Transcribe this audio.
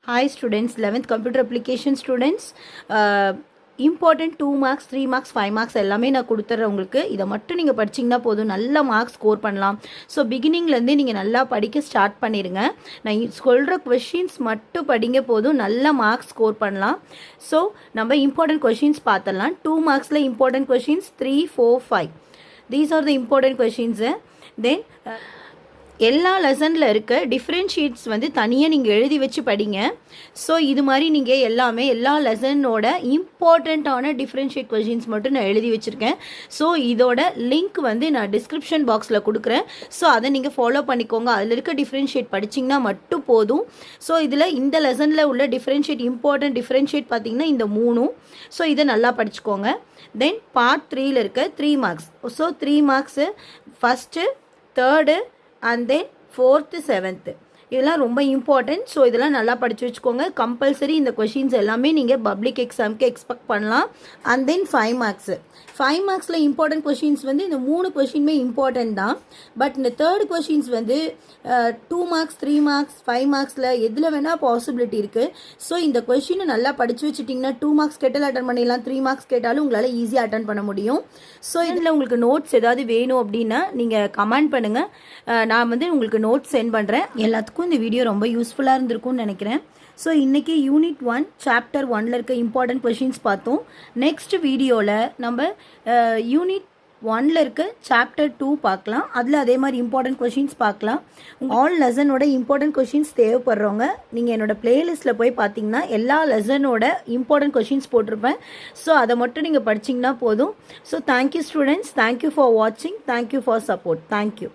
Hi students, 11th computer application students. Important 2 marks 3 marks 5 marks எல்லாமே நான் கொடுத்துட்றேன் உங்களுக்கு. இதை மட்டும் நீங்கள் படிச்சிங்கன்னா போதும், நல்ல மார்க்ஸ் ஸ்கோர் பண்ணலாம். ஸோ பிகினிங்லேருந்தே நீங்கள் நல்லா படிக்க ஸ்டார்ட் பண்ணிடுங்க. நான் சொல்கிற கொஷின்ஸ் மட்டும் படிங்க போதும், நல்ல மார்க்ஸ் ஸ்கோர் பண்ணலாம். ஸோ நம்ம இம்பார்ட்டன்ட் கொஷின்ஸ் பார்த்துடலாம். 2 மார்க்ஸில் important questions 3, 4, 5. These are the important questions. Then எல்லா லெசனில் இருக்க டிஃப்ரென்ஷியேட்ஸ் வந்து தனியாக நீங்கள் எழுதி வச்சு படிங்க. ஸோ இது மாதிரி நீங்கள் எல்லா லெசனோட இம்பார்ட்டண்ட்டான டிஃப்ரென்ஷியேட் கொஷின்ஸ் மட்டும் நான் எழுதி வச்சுருக்கேன். ஸோ இதோட லிங்க் வந்து நான் டிஸ்கிரிப்ஷன் பாக்ஸில் கொடுக்குறேன். ஸோ அதை நீங்கள் ஃபாலோ பண்ணிக்கோங்க. அதில் இருக்க டிஃப்ரென்ஷியேட் படிச்சிங்கன்னா மட்டும் போதும். ஸோ இதில் இந்த லெசனில் உள்ள இம்பார்ட்டன்ட் டிஃப்ரென்ஷியேட் பார்த்திங்கன்னா இந்த 3. ஸோ இதை நல்லா படிச்சுக்கோங்க. தென் பார்ட் 3ல் இருக்க 3 marks. So 3 marks first, third and then 4th, 7th இதெல்லாம் ரொம்ப இம்பார்ட்டன்ட். ஸோ இதெல்லாம் நல்லா படித்து வச்சுக்கோங்க. கம்பல்சரி இந்த கொஷின்ஸ் எல்லாமே நீங்கள் பப்ளிக் எக்ஸாமுக்கு எக்ஸ்பெக்ட் பண்ணலாம். And then 5 marks. 5 மார்க்ஸில் இம்பார்ட்டன்ட் கொஷின்ஸ் வந்து இந்த 3 கொஷினுமே இம்பார்ட்டன்ட் தான். பட் இந்த தேர்ட் கொஷின்ஸ் வந்து 2 மார்க்ஸ் 3 மார்க்ஸ் 5 மார்க்ஸில் எதில் வேணால் பாசிபிலிட்டி இருக்குது. ஸோ இந்த கொஷினை நல்லா படித்து வச்சுட்டிங்கன்னா 2 மார்க்ஸ் கேட்டாலும் அட்டன் பண்ணிடலாம், 3 மார்க்ஸ் கேட்டாலும் உங்களால் ஈஸியாக அட்டன் பண்ண முடியும். ஸோ இதில் உங்களுக்கு நோட்ஸ் ஏதாவது வேணும் அப்படின்னா நீங்கள் கமெண்ட் பண்ணுங்கள். நான் வந்து உங்களுக்கு நோட்ஸ் சென்ட் பண்ணுறேன். எல்லாத்துக்கும் இந்த வீடியோ ரொம்ப யூஸ்ஃபுல்லாக இருந்திருக்கும்னு நினைக்கிறேன். ஸோ இன்றைக்கி யூனிட் 1 சாப்டர் 1ல் இருக்க இம்பார்ட்டன்ட் கொஷின்ஸ் பார்த்தோம். நெக்ஸ்ட் வீடியோவில் நம்ம யூனிட் 1ல் இருக்க சாப்டர் 2 பார்க்கலாம். அதில் அதே மாதிரி இம்பார்ட்டன்ட் கொஷின்ஸ் பார்க்கலாம். ஆல் லெசனோட இம்பார்ட்டன்ட் கொஷின்ஸ் தேவைப்படுறவங்க நீங்கள் என்னோடய பிளேலிஸ்ட்டில் போய் பார்த்தீங்கன்னா எல்லா லெசனோட இம்பார்ட்டன்ட் கொஷின்ஸ் போட்டிருப்பேன். ஸோ அதை மட்டும் நீங்கள் படிச்சிங்கன்னா போதும். So thank you students, thank you for வாட்சிங், தேங்க்யூ ஃபார் சப்போர்ட், தேங்க்யூ.